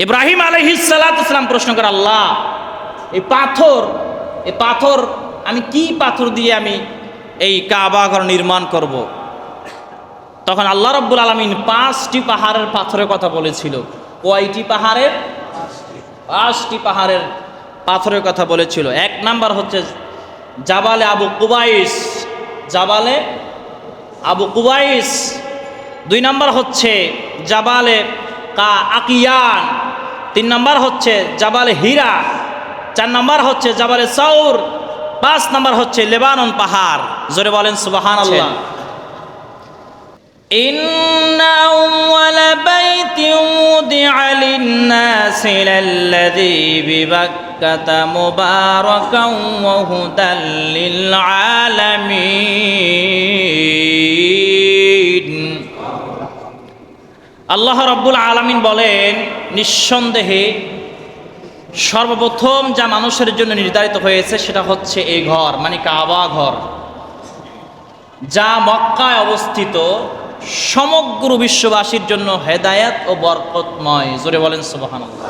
ইব্রাহিম আলাইহিস সালাতু সালাম প্রশ্ন করে, আল্লাহ এই পাথর আমি কি পাথর দিয়ে আমি এই কাবা ঘর নির্মাণ করব। তখন আল্লাহ রাব্বুল আলামিন 5টি পাহাড়ের পাথরের কথা বলেছিল। কয়টি পাহাড়ের? 5টি পাহাড়ের পাথরের কথা বলেছিল। 1 নাম্বার হচ্ছে জাবালে আবু কুবাইস, জাবালে আবু কুবাইস। 2 নাম্বার হচ্ছে জাবালে আকিয়ান। 3 নাম্বার হচ্ছে জাবালে হীরা। 4 নাম্বার হচ্ছে জাবালে সাউর। 5 নাম্বার হচ্ছে লেবানন পাহাড়। জোরে বলেন সুবহানাল্লাহ। ইন্না আউওয়ালা বাইতিন উদিআ লিন-নাসি লাল্লাযী বিবাক্কাতা মুবারাকান ওয়া হুদাল লিল-আলামিন। আল্লাহ রাব্বুল আলামিন বলেন, নিঃসন্দেহে সর্বপ্রথম যা মানুষের জন্য নির্ধারিত হয়েছে সেটা হচ্ছে এই ঘর, মানে কাবা ঘর, যা মক্কায় অবস্থিত, সমগ্র বিশ্ববাসীর জন্য হেদায়েত ও বরকতময়। জোরে বলেন সুবহানাল্লাহ।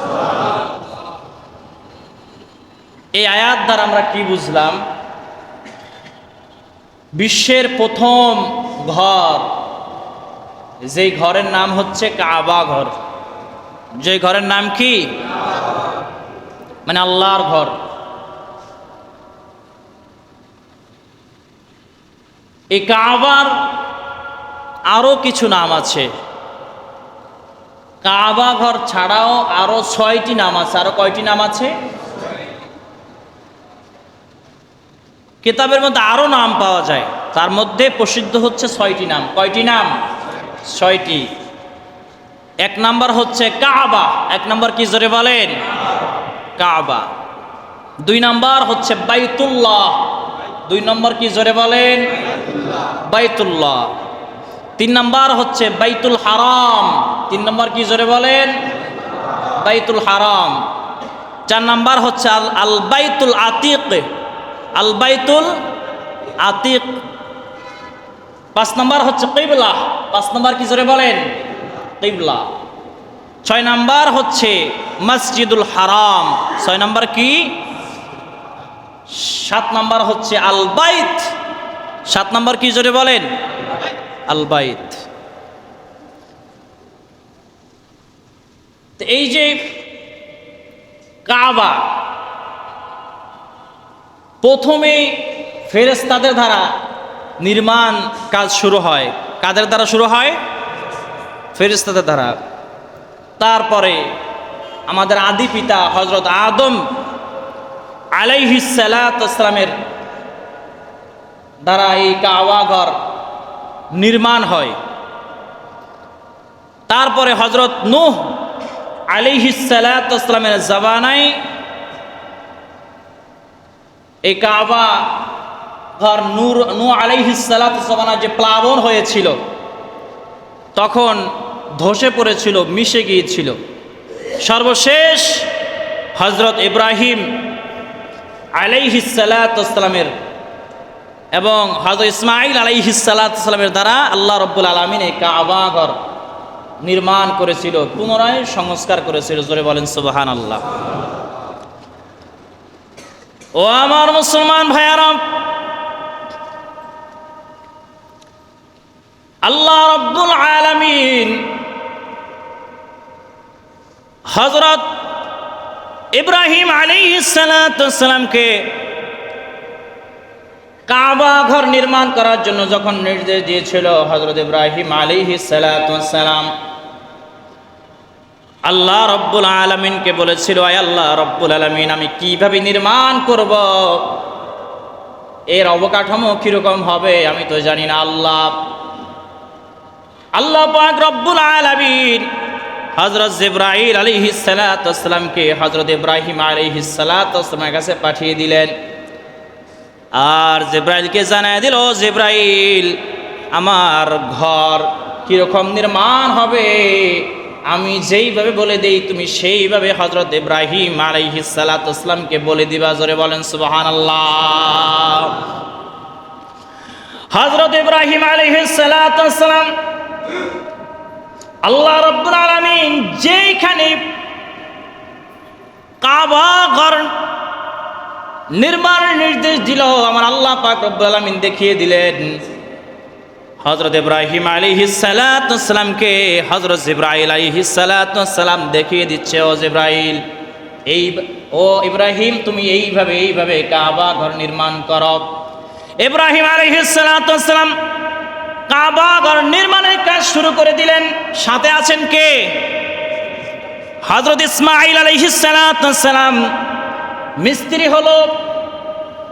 এই আয়াত দ্বারা আমরা কি বুঝলাম? বিশ্বের প্রথম ঘর, যেই ঘরের নাম হচ্ছে কাবা ঘর, যে ঘরের নাম কি? মানে আল্লাহর ঘর। এই কাবার আরো কিছু নাম আছে। কাবা ঘর ছাড়াও আরো 6টি নাম আছে। আরো কয়টি নাম আছে? কিতাবের মধ্যে আরো নাম পাওয়া যায়, তার মধ্যে প্রসিদ্ধ হচ্ছে 6টি নাম। কয়টি নাম? 6টি। 1 নাম্বার হচ্ছে কাবা। 1 নাম্বার কি? জোরে বলেন। কাবা। 2 নাম্বার হচ্ছে বাইতুল্লাহ। 2 নম্বর কি? জোরে বলেন। বাইতুল্লাহ। 3 নাম্বার হচ্ছে বাইতুল হারাম। 3 নম্বর কি? জোরে বলেন। বাইতুল হারাম। 4 নাম্বার হচ্ছে আল বাইতুল আতিক। আল বাইতুল আতিক। 5 নাম্বার হচ্ছে কিবলা। 5 নাম্বার কি? জোরে বলেন। কিবলা। 6 নাম্বার হচ্ছে মসজিদুল হারাম। 6 নাম্বার কি? 7 নাম্বার হচ্ছে আল বাইত। 7 নাম্বার কি? জোরে বলেন। আল বাইত। তো এই যে কাবা, প্রথমে ফেরেশতাদের দ্বারা নির্মাণ কাজ শুরু হয়। কাদের দ্বারা শুরু হয়? ফেরেশতাদের দ্বারা। তারপরে আমাদের আদি পিতা হযরত আদম আলাইহিস সালাতু ওয়াস সালামের দ্বারা এই কাবা ঘর নির্মাণ হয়। তারপরে হযরত নূহ আলাইহিস সালাতু ওয়াস সালামের জামানায় এই কাবা ঘর নূহ আলাইহিস সালাতু ওয়াস সালামের যে প্লাবন হয়েছিল, তখন ধসে পড়েছিল, মিশে গিয়েছিল। সর্বশেষ হযরত ইব্রাহিম আলাইহিস সালাতু ওয়াস সালামের এবং হযরত ইসমাঈল আলাইহিস সালাতু ওয়াস সালামের দ্বারা আল্লাহ রাব্বুল আলামিন এই কাবা ঘর নির্মাণ করেছিল, পুনরায় সংস্কার করেছিল। জোরে বলেন সুবহানাল্লাহ। ও আমার মুসলমান ভাইয়ারা, আল্লাহ রাব্বুল আলামিন হযরত ইব্রাহিম আলাইহিস সালাতু ওয়াস সালামকে কাবা ঘর নির্মাণ করার জন্য যখন নির্দেশ দিয়েছিল, হযরত ইব্রাহিম আলাইহিস সালাতু ওয়াস সালাম আল্লাহ রাব্বুল আলামিনকে বলেছিল, আয় আল্লাহ রাব্বুল আলামিন, আমি কিভাবে নির্মাণ করব, এর অবকাঠামো কিরকম হবে আমি তো জানি না। আল্লাহ পাক রব্বুল আলামিন হযরত জিবরাইল আলাইহিস সালাতু ওয়াস সালামকে হযরত ইব্রাহিম আলাইহিস সালাতু ওয়াস সালামের কাছে পাঠিয়ে দিলেন। আর জিবরাইলকে জানায় দিল, জিবরাইল, আমার ঘর কিরকম নির্মাণ হবে আমি যেইভাবে বলে দেই তুমি সেইভাবে হযরত ইব্রাহিম আলাইহিস সালাতু ওয়াস সালামকে বলে দিবা। জোরে বলেন সুবহানাল্লাহ। হযরত ইব্রাহিম আলাইহিস সালাতু ওয়াস সালাম আল্লাহ রাব্বুল আলামিন যেখানে কাবা ঘর নির্মাণের নির্দেশ দিল আমার আল্লাহ পাক রব্বুল আলামিন দেখিয়ে দিলেন হযরত ইব্রাহিম আলাইহিস সালাতু ওয়াস সালামকে। হযরত জিবরাইল আলাইহিস সালাতু ওয়াস সালাম দেখিয়ে দিচ্ছে, ও জিবরাইল, ও ইব্রাহিম, তুমি এইভাবে কাবা ঘর নির্মাণ করো। ইব্রাহিম আলাইহিস সালাতু ওয়াস সালাম কাবা ঘর নির্মাণের কাজ শুরু করে দিলেন। সাথে আছেন কে? হযরত ইসমাঈল আলাইহিস সালাতু ওয়াস সালাম। মিস্ত্রি হলো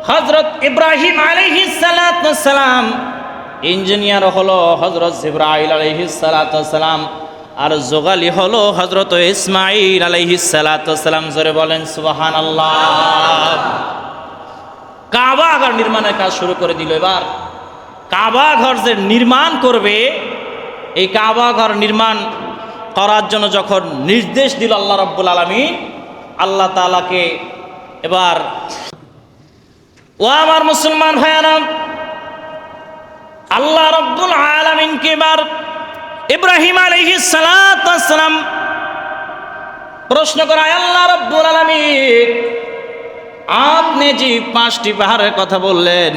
হযরত ইব্রাহিম আলাইহিস সালাতু ওয়াস সালাম। ইঞ্জিনিয়ার হলো হযরত জিবরাইল আলাইহিস সালাতু ওয়াস সালাম। আর যোগালি হলো হযরত ইসমাঈল আলাইহিস সালাতু ওয়াস সালাম। জোরে বলেন সুবহানাল্লাহ। কাবা ঘর নির্মাণের কাজ শুরু করে দিল। এবার কাবা ঘর যে নির্মাণ করবে, এই কাবা ঘর নির্মাণ করার জন্য যখন নির্দেশ দিল আল্লাহ রাব্বুল আলামিন, আল্লাহ তাআলাকে এবার, ও আমার মুসলমান ভাইয়েরা, আল্লাহ রাব্বুল আলামিনকে এবার ইব্রাহিম আলাইহিস সালাতু ওয়াস সালাম প্রশ্ন করায়, আল্লাহ রাব্বুল আলামিন, আপনি যে 5টি পাহাড়ের কথা বললেন,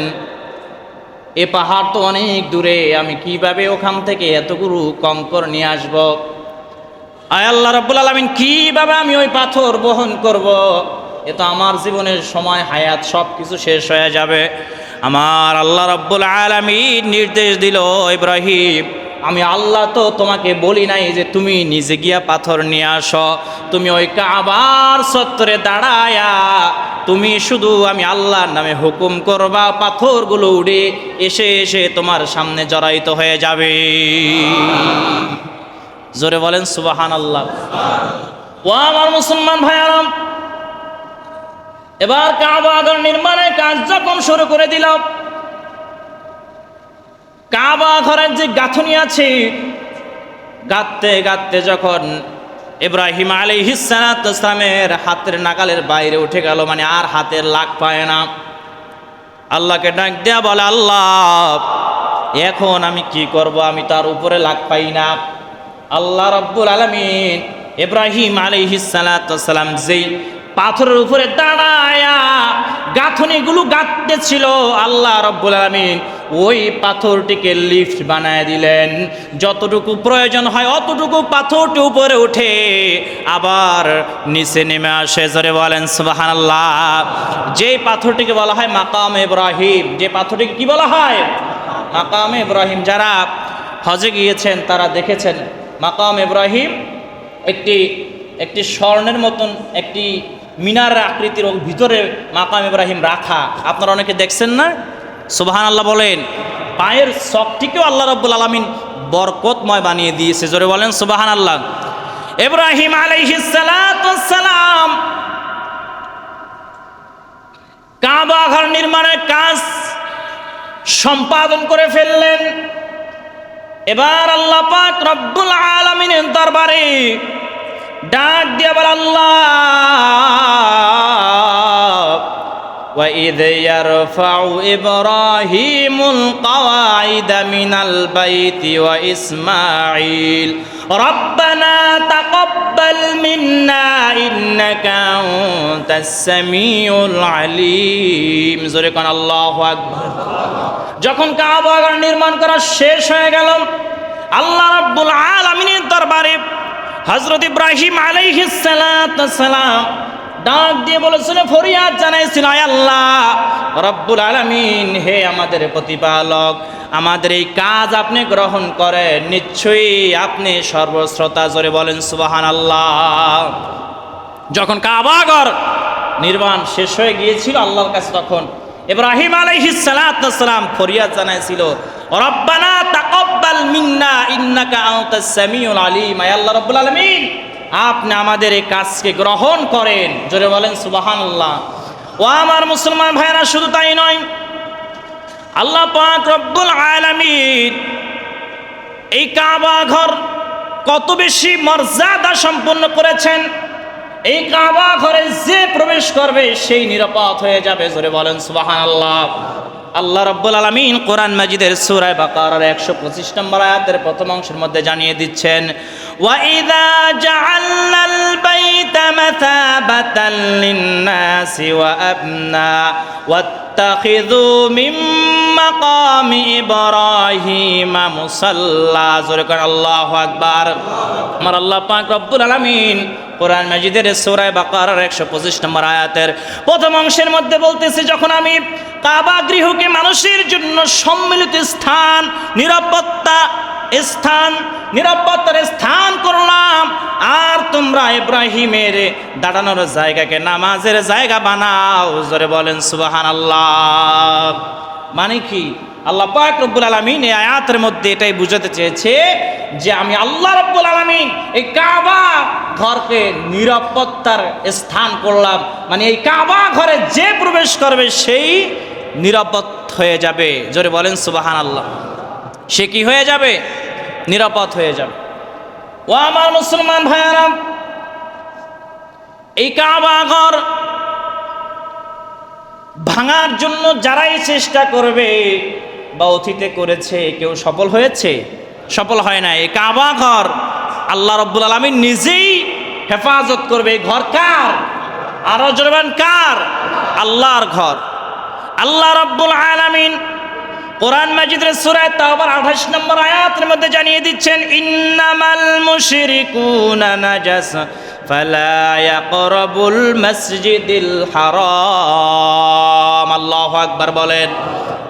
এ পাহাড় তো অনেক দূরে, আমি কিভাবে ওখান থেকে এতগুলো কঙ্কর নিয়ে আসব? আয় আল্লাহ রাব্বুল আলামিন, কিভাবে আমি ওই পাথর বহন করব? এ তো আমার জীবনের সময়, হায়াত সব কিছু শেষ হয়ে যাবে। আমার আল্লাহ রাব্বুল আলামিন নির্দেশ দিল, ইব্রাহিম, আমি আল্লাহ তো তোমাকে বলি নাই যে তুমি নিজে গিয়া পাথর নিয়ে আসো। তুমি ওই কাবার চত্বরে দাঁড়ায়া তুমি শুধু আমি আল্লাহর নামে হুকুম করবা, পাথরগুলো উড়ে এসে এসে তোমার সামনে জড়ায়িত হয়ে যাবে। জোরে বলেন সুবহানাল্লাহ। ও আমার মুসলমান ভাইয়ারা, এবার কাবা ঘর নির্মাণের কাজ যখন শুরু করে দিলাম, কাবা ঘরের যে গাঁথনি আছে, গাঁথতে গাঁথতে যখন ইব্রাহিম আলাইহিস সালাতু ওয়াস সালামের হাতের নাগালের বাইরে উঠে গেল, মানে আর হাতের লাগ পায় না, আল্লাহকে ডাক দেয়া বলে, আল্লাহ, এখন আমি কি করব? আমি তার উপরে লাগ পাই না। আল্লাহ রাব্বুল আলামিন ইব্রাহিম আলাইহিস সালাতু ওয়াস সালাম যেই পাথরের উপরে দাঁড়ায়া গাঁথনিগুলো গাঁথতেছিল, আল্লাহ রাব্বুল আলামিন ওই পাথরটিকে লিফট বানায় দিলেন। যতটুকু প্রয়োজন হয় অতটুকু পাথরটি উপরে উঠে আবার নিচে নেমে আসে। জোরে বলেন সুবহানাল্লাহ। যে পাথরটিকে বলা হয় মাকাম ইব্রাহিম, যে পাথরটিকে কি বলা হয়? মাকাম ইব্রাহিম। যারা হজে গিয়েছেন তারা দেখেছেন মাকাম ইব্রাহিম একটি স্বর্ণের মতন একটি মিনার আকৃতির ভিতরে মাকাম ইব্রাহিম রাখা। আপনারা অনেকে দেখছেন না? সুবহানাল্লাহ বলেন। পায়ের শখটিকেও আল্লাহ রাব্বুল আলামিন বরকতময় বানিয়ে দিয়েছে। জোরে বলেন সুবহানাল্লাহ। ইব্রাহিম আলাইহিস সালাতু ওয়াস সালাম কাবা ঘর নির্মাণের কাজ সম্পাদন করে ফেললেন। এবার আল্লাহ পাক রব্বুল আলামিনের দরবারে ডাক দিয়ে বলে, আল্লাহ, وَإِذْ يَرْفَعُ إِبْرَاهِيمُ الْقَوَاعِدَ مِنَ الْبَيْتِ وَإِسْمَاعِيلُ رَبَّنَا تَقَبَّلْ مِنَّا إِنَّكَ أَنْتَ السَّمِيعُ الْعَلِيمُ। জোরে কোন আল্লাহু আকবার। যখন কাবা ঘর নির্মাণ করা শেষ হয়ে গেল, আল্লাহ রাব্বুল আলামিনের দরবারে হযরত ইব্রাহিম আলাইহিস সালাতু ওয়াস সালাম ডাক দিয়ে বলেছিল, ফরিয়াদ জানাইছিল, আয় আল্লাহ রাব্বুল আলামিন, হে আমাদের প্রতিপালক, আমাদের এই কাজ আপনি গ্রহণ করেন, নিশ্চয়ই আপনি সর্বশ্রোতা। জোরে বলেন সুবহানাল্লাহ। যখন কাবা ঘর নির্মাণ শেষ হয়ে গিয়েছিল আল্লাহর কাছে, তখন ইব্রাহিম আলাইহিস সালাতু ওয়াস সালাম ফরিয়াদ জানাইছিল, রব্বানা তাকাব্বাল মিন্না ইন্নাকা আনতাস সামিউল আলিম। আয় আল্লাহ রাব্বুল আলামিন, আপনি আমাদের এই কাজকে গ্রহণ করেন। জোরে বলেন সুবহানাল্লাহ। ও আমার মুসলমান ভাইরা, শুধু তাই নয়, আল্লাহ পাক রব্বুল আলামিন এই কাবা ঘর কত বেশি মর্যাদা সম্পন্ন করেছেন। এই কাবা ঘরে যে প্রবেশ করবে সেই নিরাপদ হয়ে যাবে। জোরে বলেন সুবহানাল্লাহ। আল্লাহ রাব্বুল আলামিন কোরআন মাজিদের সূরা বাকারার 125 নম্বর আয়াতের প্রথম অংশের মধ্যে জানিয়ে দিচ্ছেন, ওয়া ইযা জাআলনাল বাইতা মাসাবাতান মাসাবাতাল লিন্নাসি ওয়া আবনা ওয়াত্তাখিযু মিন মাকামি ইব্রাহিমা মুসাল্লা। জোরে করে আল্লাহু আকবার। আমার আল্লাহ পাক রব্বুল আলামিন কোরআন মাজিদের সূরা বাকারার 125 নম্বর আয়াতের প্রথম অংশের মধ্যে বলতেছে, যখন আমি কাবা গৃহকে মানুষের জন্য সম্মিলিত স্থান, নিরাপত্তার স্থান করলাম, আর তোমরা ইব্রাহিমের দাঁড়ানোর জায়গাকে নামাজের জায়গা বানাও। জোরে বলেন সুবহানাল্লাহ। মানে কি? আল্লাহ পাক রব্বুল আলামিন এই আয়াতের মধ্যে এটাই বুঝাতে চেয়েছে যে আমি আল্লাহ রব্বুল আলামিন এই কাবা ঘরকে নিরাপত্তার স্থান করলাম। মানে এই কাবা ঘরে যে প্রবেশ করবে সেই নিরাপদ হয়ে যাবে। জোরে বলেন সুবহানাল্লাহ। সে কি হয়ে যাবে? নিরাপদ হয়ে যাবে। ও আমার মুসলমান ভাইয়ারা, এই কাবা ঘর ভাঙার জন্য যারাই চেষ্টা করবে বা অতীতে করেছে, কেউ সফল হয়েছে? সফল হয় না। এই কাবা ঘর আল্লাহ রব্বুল আলামিন নিজেই হেফাজত করবে। এই ঘর কার? আরো জোরে বলেন কার? আল্লাহর ঘর। আল্লাহ রব্বুল আলামিন কোরআন মাজিদের সূরা তাওবার 28 নম্বর আয়াতের মধ্যে জানিয়ে দিচ্ছেন, ইন্নামাল মুশরিকুনা নাজাস ফালা ইয়াকরাবুল মাসজিদিল হারাম। আল্লাহু আকবার বলেন।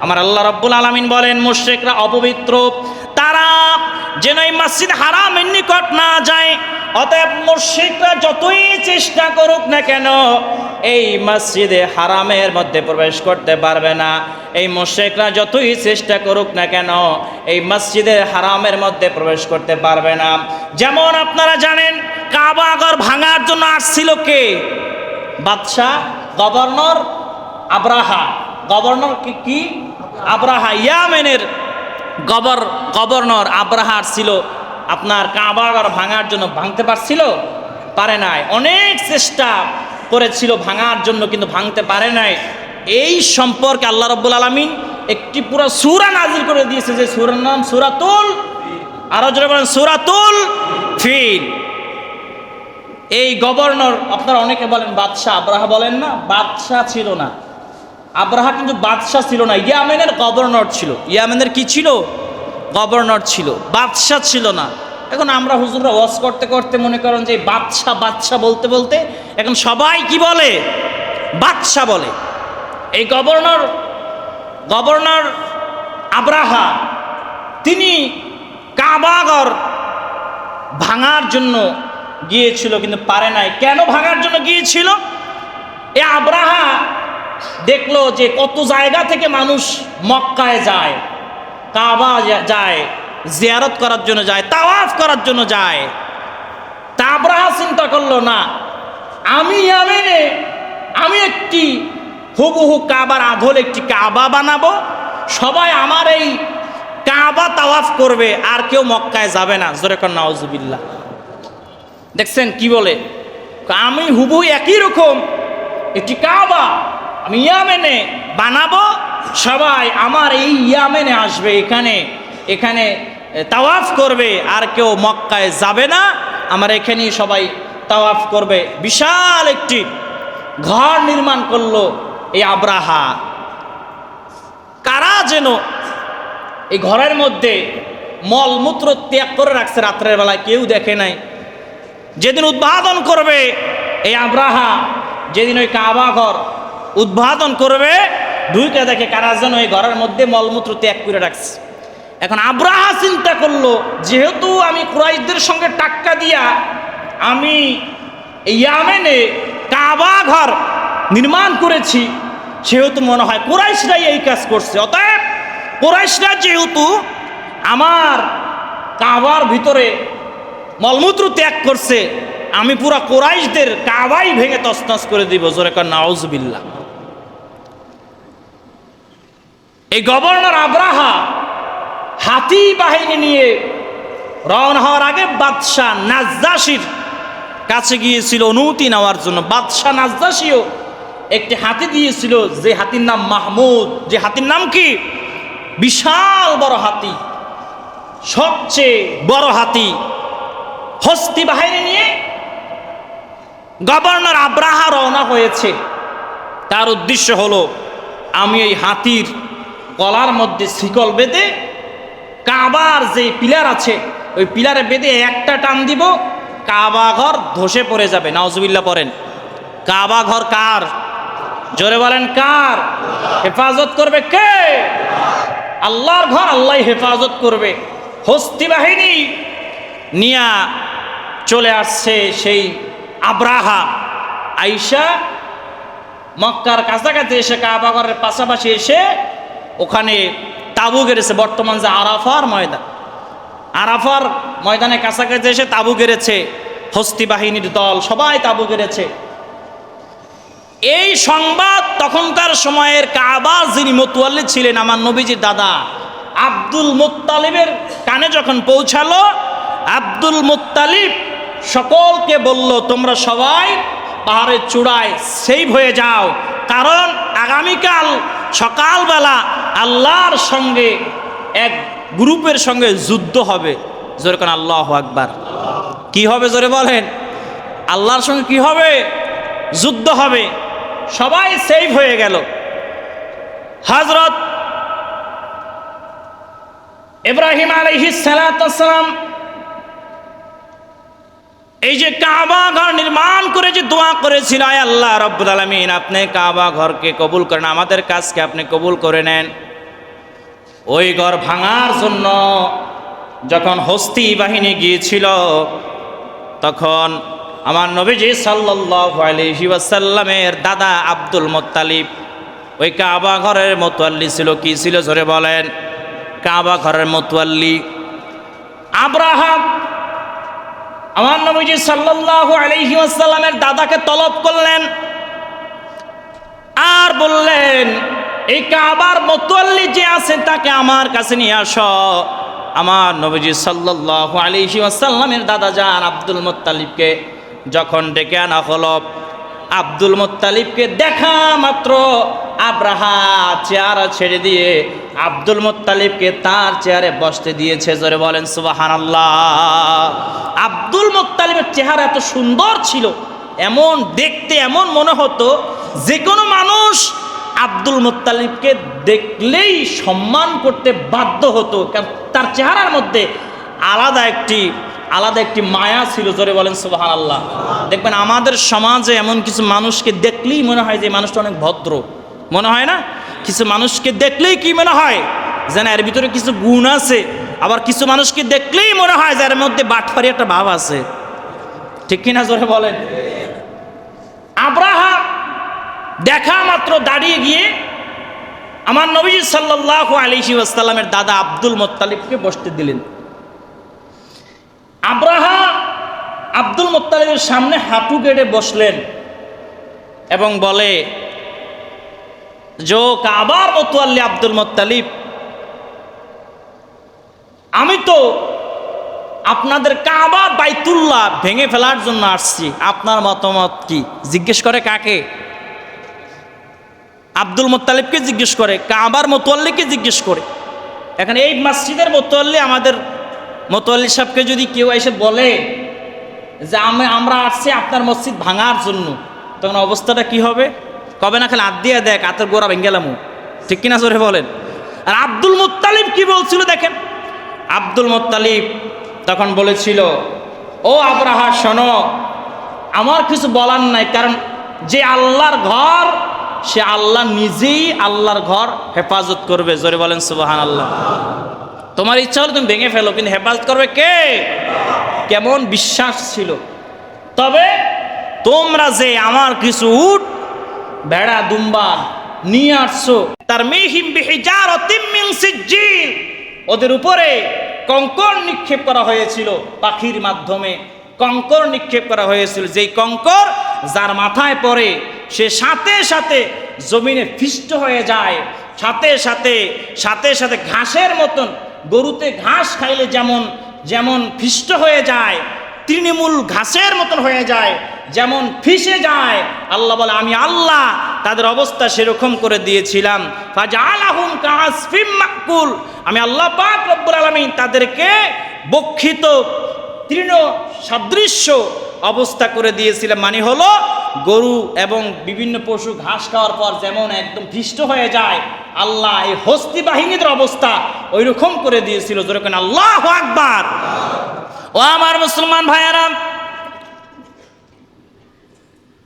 আমার আল্লাহ রব্বুল আলামিন বলেন, মুশরিকরা অপবিত্র, তারা যেন এই মসজিদ হারামের নিকট না যায়। অতএব মুশরিকরা যতই চেষ্টা করুক না কেন এই মসজিদে হারামের মধ্যে প্রবেশ করতে পারবে না। এই মুশরিকরা যতই চেষ্টা করুক না কেন এই মসজিদে হারামের মধ্যে প্রবেশ করতে পারবে না। যেমন আপনারা জানেন, কাবা ঘর ভাঙার জন্য আসছিল কে? বাদশাহ, গভর্নর আব্রাহা। গভর্নর কি? আব্রাহা। ইয়ামেনের গভর্নর আব্রাহা ছিল আপনার কাবা ঘর ভাঙার জন্য। ভাঙতে পারছিল? পারে নাই। অনেক চেষ্টা করেছিল ভাঙার জন্য, কিন্তু ভাঙতে পারে নাই। এই সম্পর্কে আল্লাহ রাব্বুল আলামিন একটি পুরো সূরা নাযিল করে দিয়েছে, যে সূরার নাম সূরাতুল, আরো জোরে বলেন সূরাতুল ফিল। এই গভর্নর, আপনারা অনেকে বলেন বাদশাহ, আব্রাহা বলেন না? বাদশাহ ছিল না, আব্রাহা কিন্তু বাদশাহ ছিল না, ইয়ামেনের গভর্নর ছিল। ইয়ামেনের কি ছিল? গভর্নর ছিল, বাদশাহ ছিল না। এখন আমরা হুজুররা ওয়াজ করতে করতে মনে করেন যে বাদশাহ বাদশাহ বলতে বলতে এখন সবাই কি বলে? বাদশাহ বলে। এই গভর্নর আব্রাহা, তিনি কাবা ঘর ভাঙার জন্য গিয়েছিল, কিন্তু পারে নাই। কেন ভাঙার জন্য গিয়েছিল? এই আব্রাহা দেখলো যে কত জায়গা থেকে মানুষ মক্কায় যায়, কাবা যায়, জিয়ারত করার জন্য যায়, তাওয়াফ করার জন্য যায়। তা আব্রাহা চিন্তা করলো, না, আমি ইয়ামেনে আমি একটি হুবহু কাবার আদল একটি কাবা বানাবো, সবাই আমার এই কাবা তাওয়াফ করবে, আর কেউ মক্কায় যাবে না। জোরে কর নাউজুবিল্লাহ। দেখছেন কি বলে? আমি হুবহু একই রকম একটি কাবা আমি ইয়ামেনে বানাবো, সবাই আমার এই ইয়ামেনে আসবে, এখানে তাওয়াফ করবে, আর কেউ মক্কায় যাবে না, আমার এখানেই সবাই তাওয়াফ করবে। বিশাল একটি ঘর নির্মাণ করলো এই আব্রাহা। কারা যেন এই ঘরের মধ্যে মলমূত্র ত্যাগ করে রাখছে, রাত্রের বেলায় কেউ দেখে নাই। যেদিন উদ্বোধন করবে এই আব্রাহা, যেদিন ওই কাবা ঘর উদ্বোধন করবে, ঢুকে দেখে কারা যেন এই ঘরের মধ্যে মলমূত্র ত্যাগ করে রাখছে। এখন আব্রাহা চিন্তা করলো, যেহেতু আমি কুরাইশদের সঙ্গে টাক্কা দিয়া আমি ইয়ামেনে কাবা ঘর নির্মাণ করেছি, সেহেতু মনে হয় কুরাইশরাই এই কাজ করছে। অতএব কুরাইশরা যেহেতু আমার কাবার ভিতরে মলমূত্র ত্যাগ করছে, আমি পুরা কুরাইশদের কাবাই ভেঙে তছনছ করে দিব। জোরে কর নাউজুবিল্লাহ। এই গভর্নর আব্রাহা হাতি বাহিনী নিয়ে রওনা হওয়ার আগে বাদশাহ নাজ্জাশীর কাছে গিয়েছিল অনুমতি নেওয়ার জন্য। বাদশাহ নাজ্জাশীও একটি হাতি দিয়েছিল, যে হাতির নাম মাহমুদ। যে হাতির নাম কি? বিশাল বড় হাতি, সবচেয়ে বড় হাতি। হস্তি বাহিনী নিয়ে গভর্নর আব্রাহা রওনা হয়েছে। তার উদ্দেশ্য হলো আমি এই হাতির গলার মধ্যে শিকল বেঁধে কাবার যে পিলার আছে ওই পিলারে বেঁধে একটা টান দিব, কাবা ঘর ধসে পড়ে যাবে। নাউজুবিল্লাহ পড়েন। কাবা ঘর কার? জোরে বলেন কার? হেফাজত করবে কে? আল্লাহর ঘর আল্লাহ হেফাজত করবে। হস্তি বাহিনী নিয়া চলে আসছে সেই আব্রাহা। আইসা মক্কার কাছাকাছি এসে কাবা ঘরের পাশাপাশি এসে ওখানে তাবু গেড়েছে। বর্তমান যে আরাফার ময়দান, আরাফার ময়দানে কাছাকাছি এসে তাবু গেড়েছে। হস্তি বাহিনীর দল সবাই তাবু গেড়েছে। এই সংবাদ তখনকার সময়ের কাবার যিনি মুতাওয়াল্লি ছিলেন আমার নবীজির দাদা আব্দুল মুত্তালিবের কানে যখন পৌঁছালো, আব্দুল মুত্তালিব সকলকে বলল, তোমরা সবাই পাহাড়ের চূড়ায় সেভ হয়ে যাও, কারণ আগামীকাল সকালবেলা আল্লাহর সঙ্গে এক গ্রুপের সঙ্গে যুদ্ধ হবে। জোরে কোন আল্লাহু আকবার। কি হবে জোরে বলেন? আল্লাহর সঙ্গে কি হবে? যুদ্ধ হবে। সবাই সেভ হয়ে গেল। হযরত ইব্রাহিম আলাইহিস সালাম এই যে কাবা ঘর নির্মাণ করে যে দোয়া করেছিল, আয় আল্লাহ রাব্বুল আলামিন আপনি কাবা ঘরকে কবুল করেন, আমাদের কাজকে আপনি কবুল করে নেন। ওই ঘর ভাঙার জন্য যখন হস্তি বাহিনী গিয়েছিল, তখন আমার নবীজি সাল্লাল্লাহু আলাইহি ওয়াসাল্লামের দাদা আব্দুল মুত্তালিব ওই কাবা ঘরের মুতাওয়াল্লি ছিল। কি ছিল জোরে বলেন? কাবা ঘরের মুতাওয়াল্লি। আব্রাহা আমার নবীজি সাল্লাল্লাহু আলাইহি ওয়াসাল্লামের দাদাকে তলব করলেন আর বললেন, এই কাবার মুতাওয়াল্লি যে আছে তাকে আমার কাছে নিয়ে আসো। আমার নবীজি সাল্লাল্লাহু আলাইহি ওয়াসাল্লামের দাদা যান আব্দুল মুত্তালিবকে যখন ডেকে আনা হলো, আব্দুল মুত্তালিবকে দেখা মাত্র আব্রাহা চেয়ার ছেড়ে দিয়ে আব্দুল মুত্তালিবকে তার চেয়ারে বসতে দিয়েছে। জোরে বলেন সুবহানাল্লাহ। আব্দুল মুত্তালিবের চেহারা এত সুন্দর ছিল, এমন দেখতে এমন মনে হতো যে কোনো মানুষ আব্দুল মুত্তালিবকে দেখলেই সম্মান করতে বাধ্য হতো, কারণ তার চেহারার মধ্যে আলাদা একটি মায়া ছিল। জোরে বলেন সুবহানাল্লাহ। দেখবেন আমাদের সমাজে এমন কিছু মানুষকে দেখলেই মনে হয় যে মানুষটা অনেক ভদ্র, মনে হয় না? কিছু মানুষকে দেখলেই কি মনে হয় যেন এর ভিতরে কিছু গুণ আছে, আবার কিছু মানুষকে দেখলেই মনে হয় যে এর মধ্যে বাটপারি একটা ভাব আছে। ঠিক কিনা জোরে বলেন? আব্রাহা দেখা মাত্র দাঁড়িয়ে গিয়ে আমার নবীজি সাল্লাল্লাহু আলাইহি ওয়াসাল্লামের দাদা আব্দুল মুত্তালিবকে বসতে দিলেন। আব্রাহা আব্দুল মুত্তালিবের সামনে হাঁটু গেড়ে বসলেন এবং বলে, जो কাবার মুতাওয়াল্লি আব্দুল মুত্তালিব, আমি তো আপনাদের কাবা বাইতুল্লাহ ভেঙে ফেলার জন্য আসছি, আপনার মতামত কি? জিজ্ঞেস করে কাকে? আব্দুল মুত্তালিবকে জিজ্ঞেস করে, কাবার মুতাওয়াল্লিকে জিজ্ঞেস করে। এখন এই মসজিদের মুতাওয়াল্লি আমাদের মুতাওয়াল্লি সাহেবকে যদি কেউ এসে বলে যে আমরা আসছি আপনার মসজিদ ভাঙার জন্য, তখন অবস্থাটা কি হবে? কবে না খালি হাত দিয়ে দেখ হাতের গোড়া ভেঙে গেলাম। ঠিক কিনা জোরে বলেন? আর আব্দুল মুত্তালিব কি বলছিল দেখেন। আব্দুল মুত্তালিব তখন বলেছিল, ও আব্রাহা শোনো, আমার কিছু বলার নাই, কারণ যে আল্লাহর ঘর সে আল্লাহ নিজেই আল্লাহর ঘর হেফাজত করবে। জোরে বলেন সুবহানাল্লাহ। তোমার ইচ্ছা হলে তুমি ভেঙে ফেলো, কিন্তু হেফাজত করবে কে? কেমন বিশ্বাস ছিল। তবে তোমরা যে আমার কিছু উট ভেড়া দুম্বা নিয়ে আসছো, তার মিহিম বিহিজারাতিম মিন সিজ্জিল, ওদের উপরে কঙ্কর নিক্ষেপ করা হয়েছিল, পাখির মাধ্যমে কঙ্কর নিক্ষেপ করা হয়েছিল। যেই কঙ্কর যার মাথায় পড়ে সে সাথে সাথে জমিনে পিষ্ট হয়ে যায়, সাথে সাথে ঘাসের মতন, গরুতে ঘাস খাইলে যেমন পিষ্ট হয়ে যায়, তৃণমূল ঘাসের মতন হয়ে যায়, যেমন ফিসে যায়, আল্লাহ বলে আমি আল্লাহ তাদের অবস্থা সেরকম করে দিয়েছিলাম। ফাজআলাহুম কাআসফিম মাকুল, আমি আল্লাহ পাক রব্বুল আলামিন তাদেরকে বক্ষিত তৃণ সাদৃশ্য অবস্থা করে দিয়েছিলেন। মানে হলো গরু এবং বিভিন্ন পশু ঘাস খাওয়ার পর যেমন একদম ভীষ্ট হয়ে যায়, আল্লাহ এই হস্তি বাহিনীদের অবস্থা ওই রকম করে দিয়েছিল। যেরকম আল্লাহু আকবার। ও আমার মুসলমান ভাইয়েরা,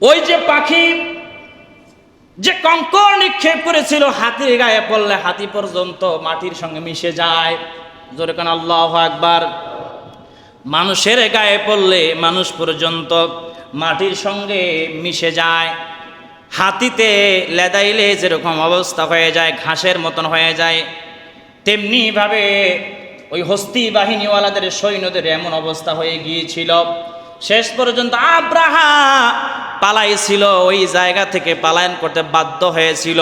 ওই যে পাখি যে কঙ্কর নিক্ষেপ করেছিল হাতির গায়ে পড়লে হাতি পর্যন্ত মাটির সঙ্গে মিশে যায়। যেরকম আল্লাহু আকবার। মানুষের গায়ে পড়লে মানুষ পর্যন্ত মাটির সঙ্গে মিশে যায়। হাতিতে লেদাইলে যেরকম অবস্থা হয়ে যায়, ঘাসের মতন হয়ে যায়, তেমনিভাবে ওই হস্তি বাহিনীওয়ালাদের সৈন্যদের এমন অবস্থা হয়ে গিয়েছিল। শেষ পর্যন্ত আব্রাহা পালাইছিল, ওই জায়গা থেকে পলায়ন করতে বাধ্য হয়েছিল।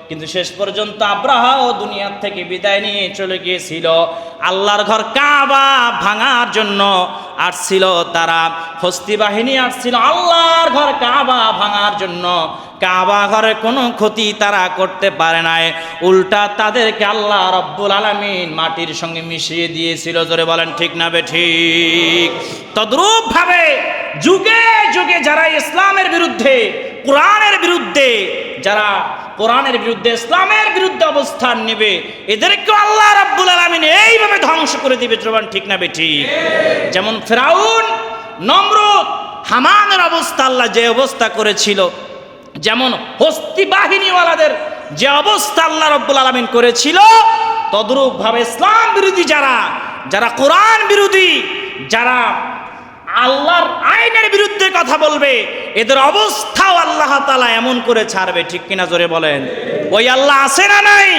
কিন্তু শেষ পর্যন্ত আব্রাহাও দুনিয়ার থেকে বিদায় নিয়ে চলে গিয়েছিল। আল্লাহর ঘর কাবা ভাঙার জন্য আসছিল তারা, হস্তি বাহিনী আসছিল আল্লাহর ঘর কাবা ভাঙার জন্য। কাবা ঘরের কোনো ক্ষতি তারা করতে পারে নাই, উল্টা তাদেরকে আল্লাহ রব্বুল আলামিন মাটির সঙ্গে মিশিয়ে দিয়েছিল। জোরে বলেন ঠিক না বেঠিক? তদ্রূপ ভাবে যুগে যুগে যারা ইসলামের বিরুদ্ধে, কোরআনের বিরুদ্ধে, যারা কোরআনের বিরুদ্ধে, ইসলামের বিরুদ্ধে অবস্থান নেবে, এদেরকে আল্লাহ রাব্বুল আলামিন এইভাবে ধ্বংস করে দিবে। জবান ঠিক না বেঠিক? যেমন ফিরাউন, নমরুদ, হামানের অবস্থা আল্লাহ যে অবস্থা করেছিল, যেমন হস্তি বাহিনীওয়ালাদের যে অবস্থা আল্লাহ রাব্বুল আলামিন করেছিল, তদ্রূপ ভাবে ইসলাম বিরোধী যারা, যারা কোরআন বিরোধী, যারা আল্লাহর আইনের বিরুদ্ধে কথা বলবে, এদের অবস্থাও আল্লাহ তাআলা এমন করে ছাড়বে। ঠিক কিনা? জোরে বলেন। ওই আল্লাহ আছে না নাই?